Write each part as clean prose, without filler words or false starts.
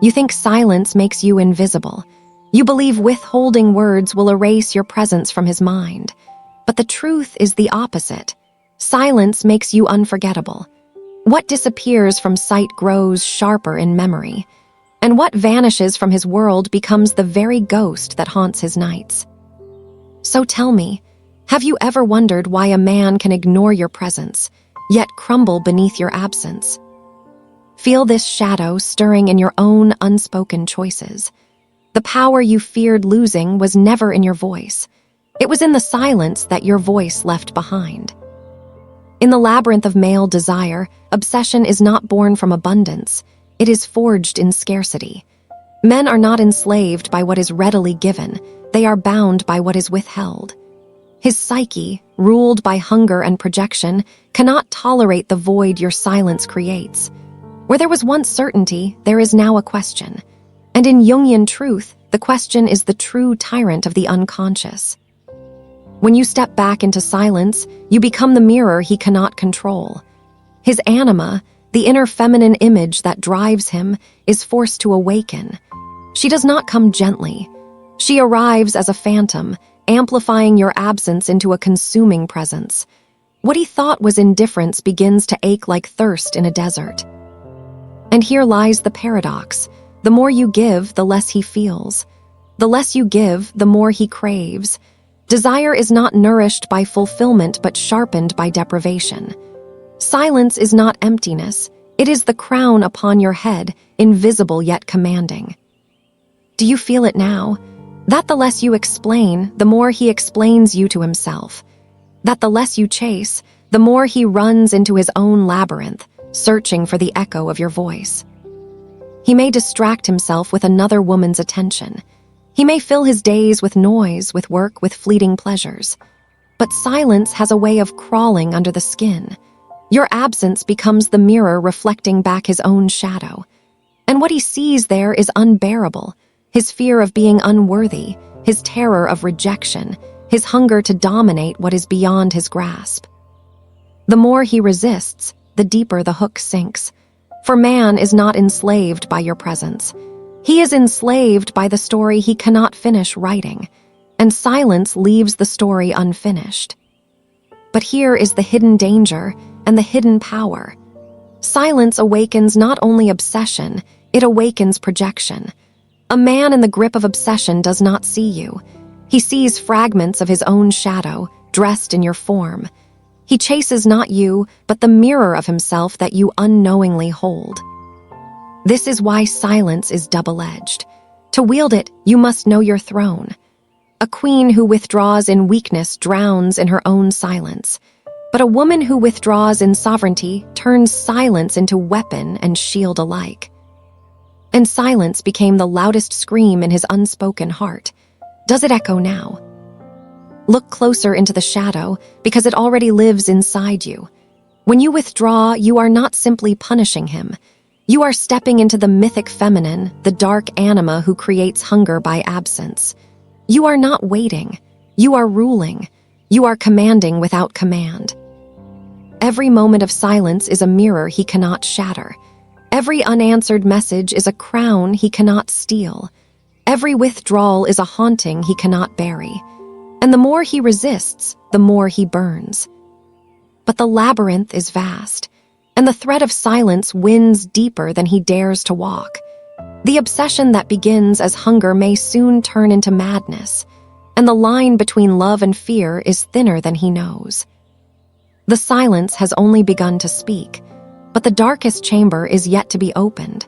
You think silence makes you invisible. You believe withholding words will erase your presence from his mind. But the truth is the opposite. Silence makes you unforgettable. What disappears from sight grows sharper in memory, and what vanishes from his world becomes the very ghost that haunts his nights. So tell me, have you ever wondered why a man can ignore your presence, yet crumble beneath your absence? Feel this shadow stirring in your own unspoken choices. The power you feared losing was never in your voice. It was in the silence that your voice left behind. In the labyrinth of male desire, obsession is not born from abundance. It is forged in scarcity. Men are not enslaved by what is readily given. They are bound by what is withheld. His psyche, ruled by hunger and projection, cannot tolerate the void your silence creates. Where there was once certainty, there is now a question. And in Jungian truth, the question is the true tyrant of the unconscious. When you step back into silence, you become the mirror he cannot control. His anima, the inner feminine image that drives him, is forced to awaken. She does not come gently. She arrives as a phantom, amplifying your absence into a consuming presence. What he thought was indifference begins to ache like thirst in a desert. And here lies the paradox. The more you give, the less he feels. The less you give, the more he craves. Desire is not nourished by fulfillment but sharpened by deprivation. Silence is not emptiness. It is the crown upon your head, invisible yet commanding. Do you feel it now? That the less you explain, the more he explains you to himself. That the less you chase, the more he runs into his own labyrinth, searching for the echo of your voice. He may distract himself with another woman's attention. He may fill his days with noise, with work, with fleeting pleasures. But silence has a way of crawling under the skin. Your absence becomes the mirror reflecting back his own shadow. And what he sees there is unbearable. His fear of being unworthy, his terror of rejection, his hunger to dominate what is beyond his grasp. The more he resists, the deeper the hook sinks. For man is not enslaved by your presence. He is enslaved by the story he cannot finish writing, and silence leaves the story unfinished. But here is the hidden danger and the hidden power. Silence awakens not only obsession, it awakens projection. A man in the grip of obsession does not see you. He sees fragments of his own shadow, dressed in your form. He chases not you, but the mirror of himself that you unknowingly hold. This is why silence is double-edged. To wield it, you must know your throne. A queen who withdraws in weakness drowns in her own silence. But a woman who withdraws in sovereignty turns silence into weapon and shield alike. And silence became the loudest scream in his unspoken heart. Does it echo now? Look closer into the shadow, because it already lives inside you. When you withdraw, you are not simply punishing him. You are stepping into the mythic feminine, the dark anima who creates hunger by absence. You are not waiting. You are ruling. You are commanding without command. Every moment of silence is a mirror he cannot shatter. Every unanswered message is a crown he cannot steal. Every withdrawal is a haunting he cannot bury. And the more he resists, the more he burns. But the labyrinth is vast, and the thread of silence winds deeper than he dares to walk. The obsession that begins as hunger may soon turn into madness, and the line between love and fear is thinner than he knows. The silence has only begun to speak, but the darkest chamber is yet to be opened.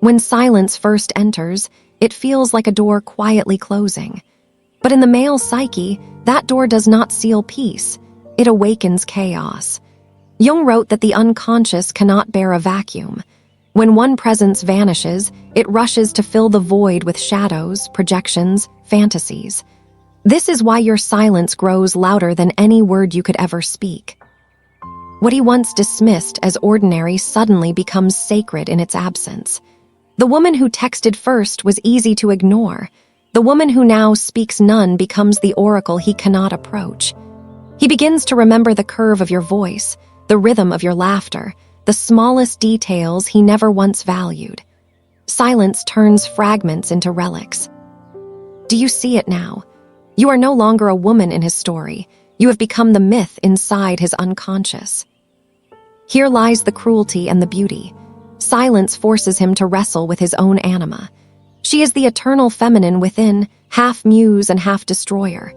When silence first enters, it feels like a door quietly closing. But in the male psyche, that door does not seal peace. It awakens chaos. Jung wrote that the unconscious cannot bear a vacuum. When one presence vanishes, it rushes to fill the void with shadows, projections, fantasies. This is why your silence grows louder than any word you could ever speak. What he once dismissed as ordinary suddenly becomes sacred in its absence. The woman who texted first was easy to ignore. The woman who now speaks none becomes the oracle he cannot approach. He begins to remember the curve of your voice, the rhythm of your laughter, the smallest details he never once valued. Silence turns fragments into relics. Do you see it now? You are no longer a woman in his story. You have become the myth inside his unconscious. Here lies the cruelty and the beauty. Silence forces him to wrestle with his own anima. She is the eternal feminine within, half muse and half destroyer.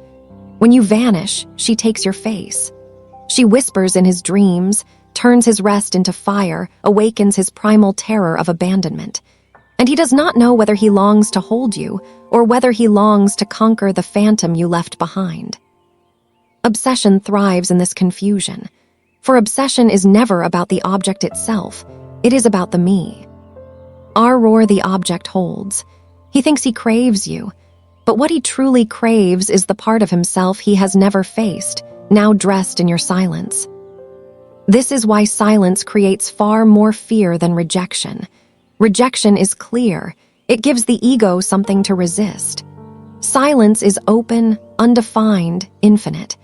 When you vanish, she takes your face. She whispers in his dreams, turns his rest into fire, awakens his primal terror of abandonment. And he does not know whether he longs to hold you or whether he longs to conquer the phantom you left behind. Obsession thrives in this confusion, for obsession is never about the object itself, it is about the me. Our roar the object holds. He thinks he craves you, but what he truly craves is the part of himself he has never faced, now dressed in your silence. This is why silence creates far more fear than rejection. Rejection is clear. It gives the ego something to resist. Silence is open, undefined, infinite.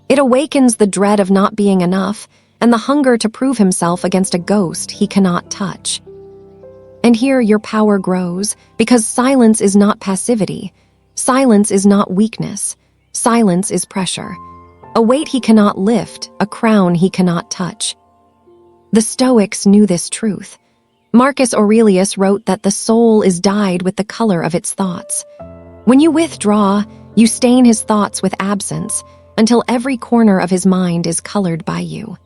It awakens the dread of not being enough and the hunger to prove himself against a ghost he cannot touch. And here your power grows, because silence is not passivity. Silence is not weakness. Silence is pressure. A weight he cannot lift, a crown he cannot touch. The Stoics knew this truth. Marcus Aurelius wrote that the soul is dyed with the color of its thoughts. When you withdraw, you stain his thoughts with absence until every corner of his mind is colored by you.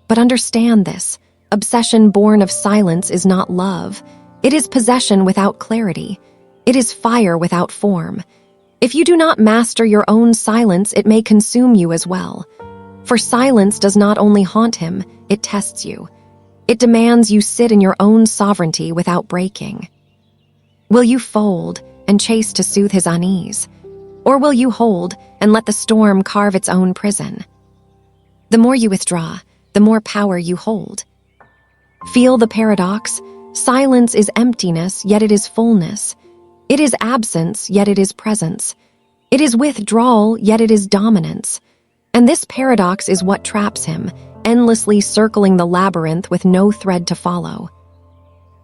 But understand this, obsession born of silence is not love. It is possession without clarity. It is fire without form. If you do not master your own silence, it may consume you as well. For silence does not only haunt him, it tests you. It demands you sit in your own sovereignty without breaking. Will you fold and chase to soothe his unease? Or will you hold and let the storm carve its own prison? The more you withdraw, the more power you hold. Feel the paradox? Silence is emptiness, yet it is fullness. It is absence, yet it is presence. It is withdrawal, yet it is dominance. And this paradox is what traps him, endlessly circling the labyrinth with no thread to follow.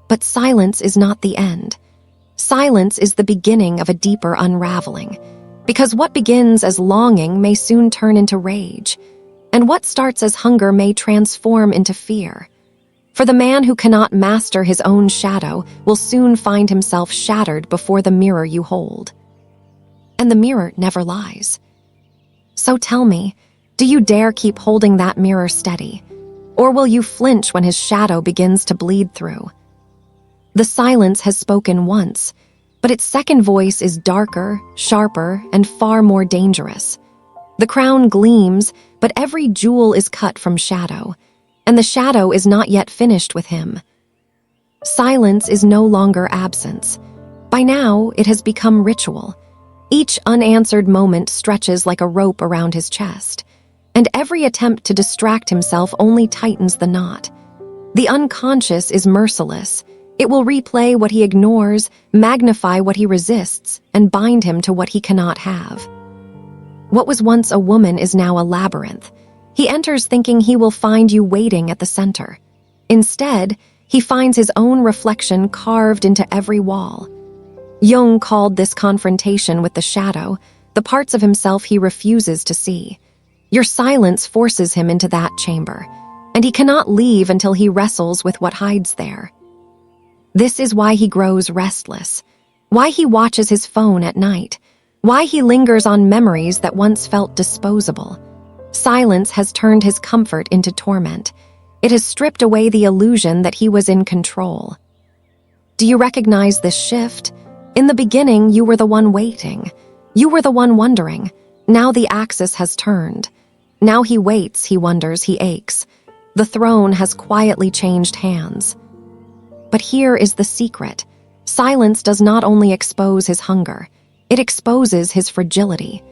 But silence is not the end. Silence is the beginning of a deeper unraveling, because what begins as longing may soon turn into rage, and what starts as hunger may transform into fear. For the man who cannot master his own shadow will soon find himself shattered before the mirror you hold. And the mirror never lies. So tell me, do you dare keep holding that mirror steady? Or will you flinch when his shadow begins to bleed through? The silence has spoken once, but its second voice is darker, sharper, and far more dangerous. The crown gleams, but every jewel is cut from shadow, and the shadow is not yet finished with him. Silence is no longer absence. By now, it has become ritual. Each unanswered moment stretches like a rope around his chest, and every attempt to distract himself only tightens the knot. The unconscious is merciless. It will replay what he ignores, magnify what he resists, and bind him to what he cannot have. What was once a woman is now a labyrinth. He enters thinking he will find you waiting at the center. Instead, he finds his own reflection carved into every wall. Jung called this confrontation with the shadow, the parts of himself he refuses to see. Your silence forces him into that chamber, and he cannot leave until he wrestles with what hides there. This is why he grows restless, why he watches his phone at night, why he lingers on memories that once felt disposable. Silence has turned his comfort into torment. It has stripped away the illusion that he was in control. Do you recognize this shift? In the beginning, you were the one waiting. You were the one wondering. Now the axis has turned. Now he waits, he wonders, he aches. The throne has quietly changed hands. But here is the secret. Silence does not only expose his hunger, it exposes his fragility.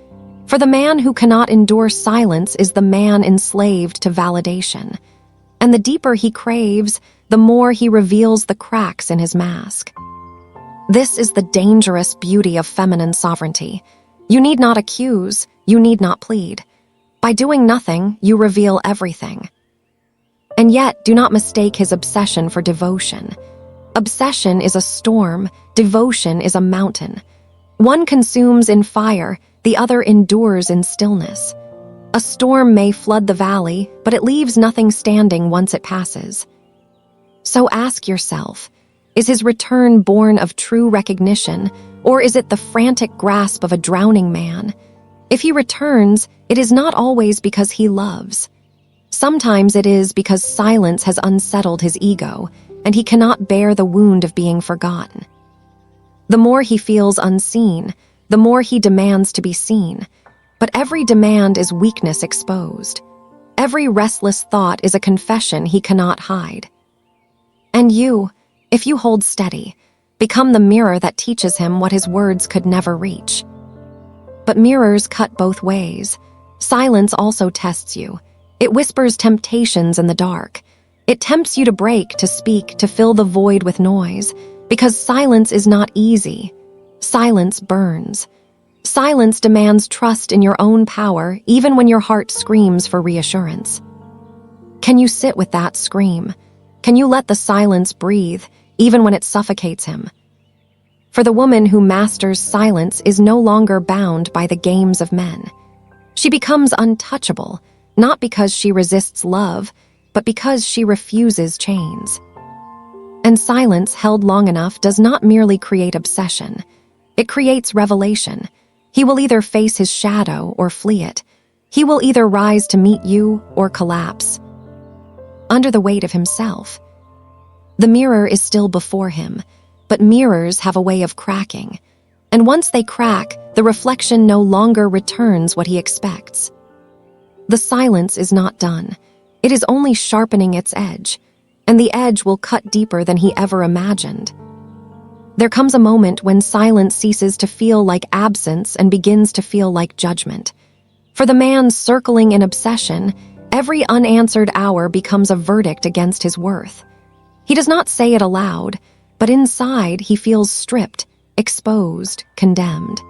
For the man who cannot endure silence is the man enslaved to validation. And the deeper he craves, the more he reveals the cracks in his mask. This is the dangerous beauty of feminine sovereignty. You need not accuse, you need not plead. By doing nothing, you reveal everything. And yet, do not mistake his obsession for devotion. Obsession is a storm, devotion is a mountain. One consumes in fire, the other endures in stillness. A storm may flood the valley, but it leaves nothing standing once it passes. So ask yourself, is his return born of true recognition, or is it the frantic grasp of a drowning man? If he returns, it is not always because he loves. Sometimes it is because silence has unsettled his ego, and he cannot bear the wound of being forgotten. The more he feels unseen, the more he demands to be seen. But every demand is weakness exposed. Every restless thought is a confession he cannot hide. And you, if you hold steady, become the mirror that teaches him what his words could never reach. But mirrors cut both ways. Silence also tests you. It whispers temptations in the dark. It tempts you to break, to speak, to fill the void with noise, because silence is not easy. Silence burns. Silence demands trust in your own power, even when your heart screams for reassurance. Can you sit with that scream? Can you let the silence breathe, even when it suffocates him? For the woman who masters silence is no longer bound by the games of men. She becomes untouchable, not because she resists love, but because she refuses chains. And silence held long enough does not merely create obsession. It creates revelation. He will either face his shadow or flee it. He will either rise to meet you or collapse under the weight of himself. The mirror is still before him, but mirrors have a way of cracking. And once they crack, the reflection no longer returns what he expects. The silence is not done. It is only sharpening its edge, and the edge will cut deeper than he ever imagined. There comes a moment when silence ceases to feel like absence and begins to feel like judgment. For the man circling in obsession, every unanswered hour becomes a verdict against his worth. He does not say it aloud, but inside he feels stripped, exposed, condemned.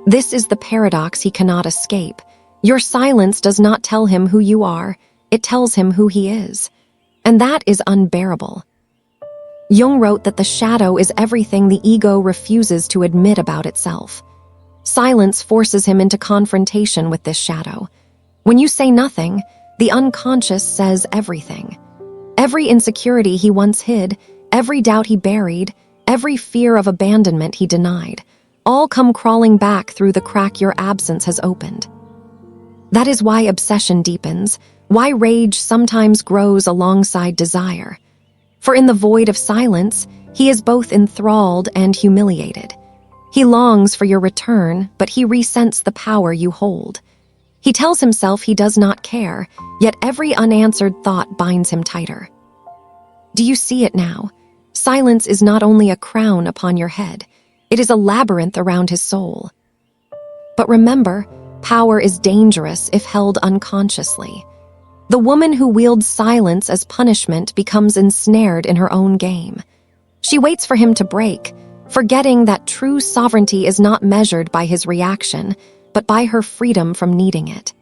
This is the paradox he cannot escape. Your silence does not tell him who you are, it tells him who he is. And that is unbearable. Jung wrote that the shadow is everything the ego refuses to admit about itself. Silence forces him into confrontation with this shadow. When you say nothing, the unconscious says everything. Every insecurity he once hid, every doubt he buried, every fear of abandonment he denied, all come crawling back through the crack your absence has opened. That is why obsession deepens, why rage sometimes grows alongside desire. For in the void of silence, he is both enthralled and humiliated. He longs for your return, but he resents the power you hold. He tells himself he does not care, yet every unanswered thought binds him tighter. Do you see it now? Silence is not only a crown upon your head, it is a labyrinth around his soul. But remember, power is dangerous if held unconsciously. The woman who wields silence as punishment becomes ensnared in her own game. She waits for him to break, forgetting that true sovereignty is not measured by his reaction, but by her freedom from needing it.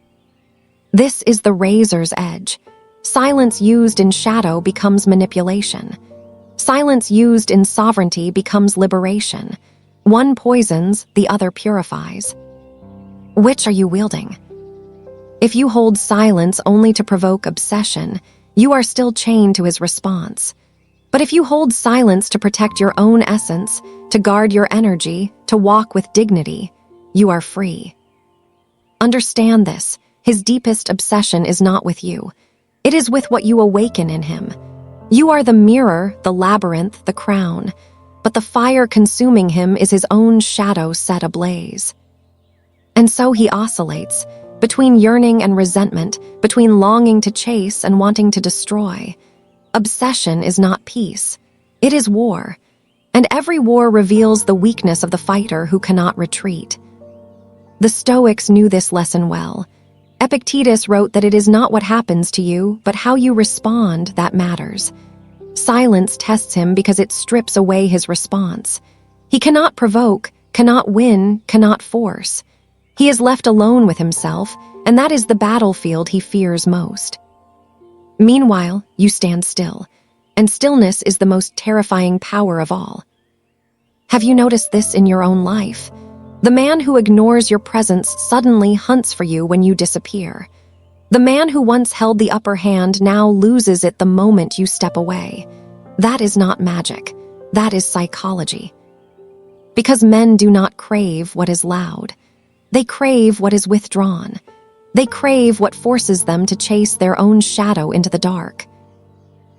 This is the razor's edge. Silence used in shadow becomes manipulation. Silence used in sovereignty becomes liberation. One poisons, the other purifies. Which are you wielding? If you hold silence only to provoke obsession, you are still chained to his response. But if you hold silence to protect your own essence, to guard your energy, to walk with dignity, you are free. Understand this, his deepest obsession is not with you. It is with what you awaken in him. You are the mirror, the labyrinth, the crown, but the fire consuming him is his own shadow set ablaze. And so he oscillates, between yearning and resentment, between longing to chase and wanting to destroy. Obsession is not peace. It is war. And every war reveals the weakness of the fighter who cannot retreat. The Stoics knew this lesson well. Epictetus wrote that it is not what happens to you, but how you respond that matters. Silence tests him because it strips away his response. He cannot provoke, cannot win, cannot force. He is left alone with himself, and that is the battlefield he fears most. Meanwhile, you stand still. And stillness is the most terrifying power of all. Have you noticed this in your own life? The man who ignores your presence suddenly hunts for you when you disappear. The man who once held the upper hand now loses it the moment you step away. That is not magic. That is psychology. Because men do not crave what is loud. They crave what is withdrawn. They crave what forces them to chase their own shadow into the dark.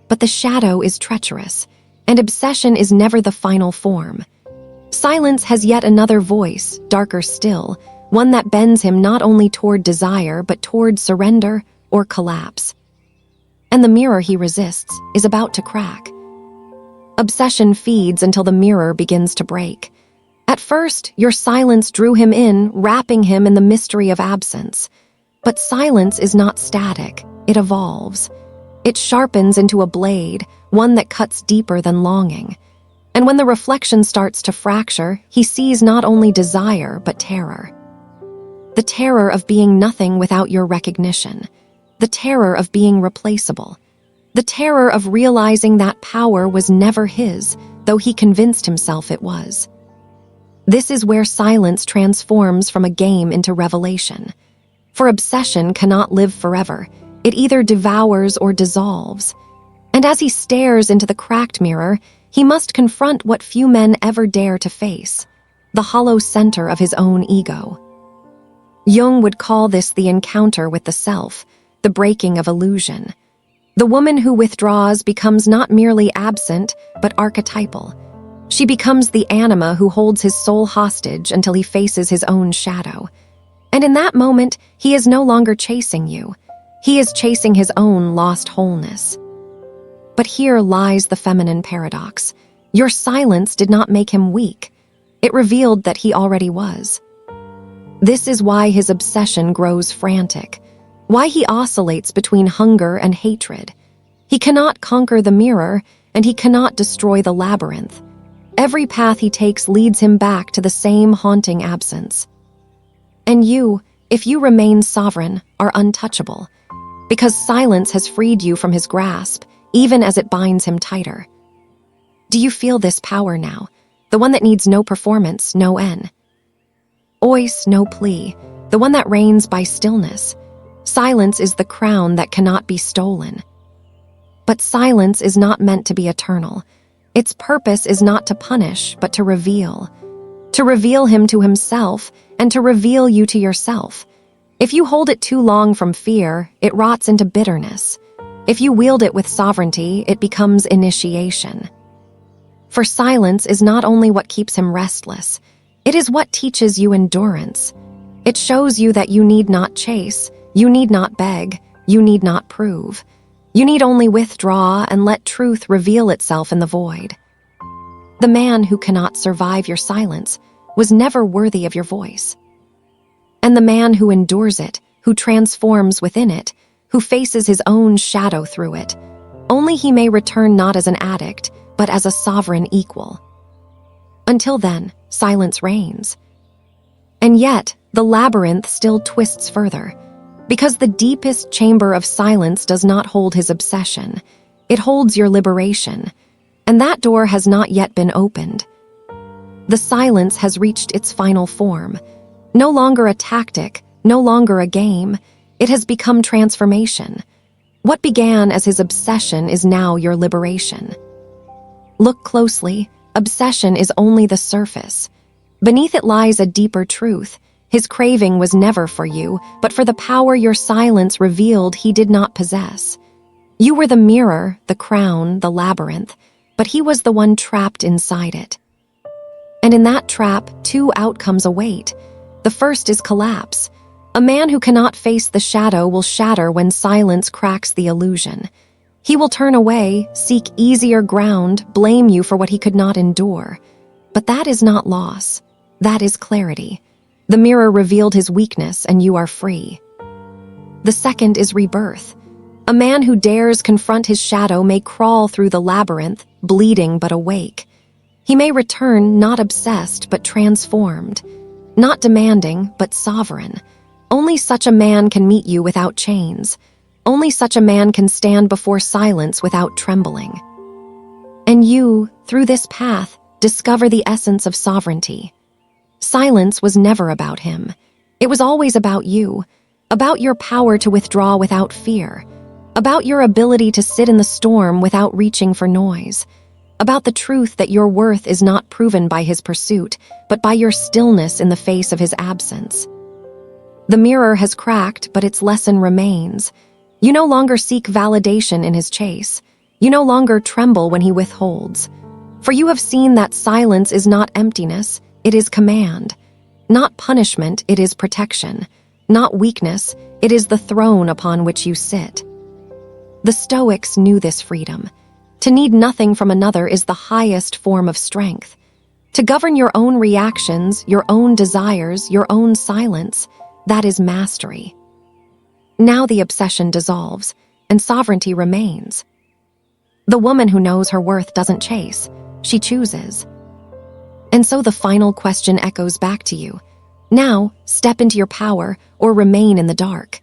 But the shadow is treacherous, and obsession is never the final form. Silence has yet another voice, darker still, one that bends him not only toward desire but toward surrender or collapse. And the mirror he resists is about to crack. Obsession feeds until the mirror begins to break. At first, your silence drew him in, wrapping him in the mystery of absence. But silence is not static, it evolves. It sharpens into a blade, one that cuts deeper than longing. And when the reflection starts to fracture, he sees not only desire but terror. The terror of being nothing without your recognition. The terror of being replaceable. The terror of realizing that power was never his, though he convinced himself it was. This is where silence transforms from a game into revelation. For obsession cannot live forever. It either devours or dissolves. And as he stares into the cracked mirror, he must confront what few men ever dare to face, the hollow center of his own ego. Jung would call this the encounter with the self, the breaking of illusion. The woman who withdraws becomes not merely absent, but archetypal. She becomes the anima who holds his soul hostage until he faces his own shadow. And in that moment, he is no longer chasing you. He is chasing his own lost wholeness. But here lies the feminine paradox. Your silence did not make him weak. It revealed that he already was. This is why his obsession grows frantic, why he oscillates between hunger and hatred. He cannot conquer the mirror, and he cannot destroy the labyrinth. Every path he takes leads him back to the same haunting absence. And you, if you remain sovereign, are untouchable, because silence has freed you from his grasp, even as it binds him tighter. Do you feel this power now, the one that needs no performance, no end? Ois, no plea, the one that reigns by stillness. Silence is the crown that cannot be stolen. But silence is not meant to be eternal. Its purpose is not to punish, but to reveal him to himself, and to reveal you to yourself. If you hold it too long from fear, it rots into bitterness. If you wield it with sovereignty, it becomes initiation. For silence is not only what keeps him restless, it is what teaches you endurance. It shows you that you need not chase, you need not beg, you need not prove. You need only withdraw and let truth reveal itself in the void. The man who cannot survive your silence was never worthy of your voice. And the man who endures it, who transforms within it, who faces his own shadow through it, only he may return not as an addict, but as a sovereign equal. Until then, silence reigns. And yet, the labyrinth still twists further, because the deepest chamber of silence does not hold his obsession. It holds your liberation, and that door has not yet been opened. The silence has reached its final form, no longer a tactic, no longer a game. It has become transformation. What began as his obsession is now your liberation. Look closely. Obsession is only the surface. Beneath it lies a deeper truth. His craving was never for you, but for the power your silence revealed he did not possess. You were the mirror, the crown, the labyrinth, but he was the one trapped inside it. And in that trap, two outcomes await. The first is collapse. A man who cannot face the shadow will shatter when silence cracks the illusion. He will turn away, seek easier ground, blame you for what he could not endure. But that is not loss. That is clarity. The mirror revealed his weakness, and you are free. The second is rebirth. A man who dares confront his shadow may crawl through the labyrinth, bleeding but awake. He may return not obsessed but transformed, not demanding but sovereign. Only such a man can meet you without chains. Only such a man can stand before silence without trembling. And you, through this path, discover the essence of sovereignty. Silence was never about him. It was always about you, about your power to withdraw without fear, about your ability to sit in the storm without reaching for noise, about the truth that your worth is not proven by his pursuit, but by your stillness in the face of his absence. The mirror has cracked, but its lesson remains. You no longer seek validation in his chase. You no longer tremble when he withholds. For you have seen that silence is not emptiness, it is command. Not punishment, it is protection. Not weakness, it is the throne upon which you sit. The Stoics knew this freedom. To need nothing from another is the highest form of strength. To govern your own reactions, your own desires, your own silence, that is mastery. Now the obsession dissolves, and sovereignty remains. The woman who knows her worth doesn't chase, she chooses. And so the final question echoes back to you. Now, step into your power or remain in the dark.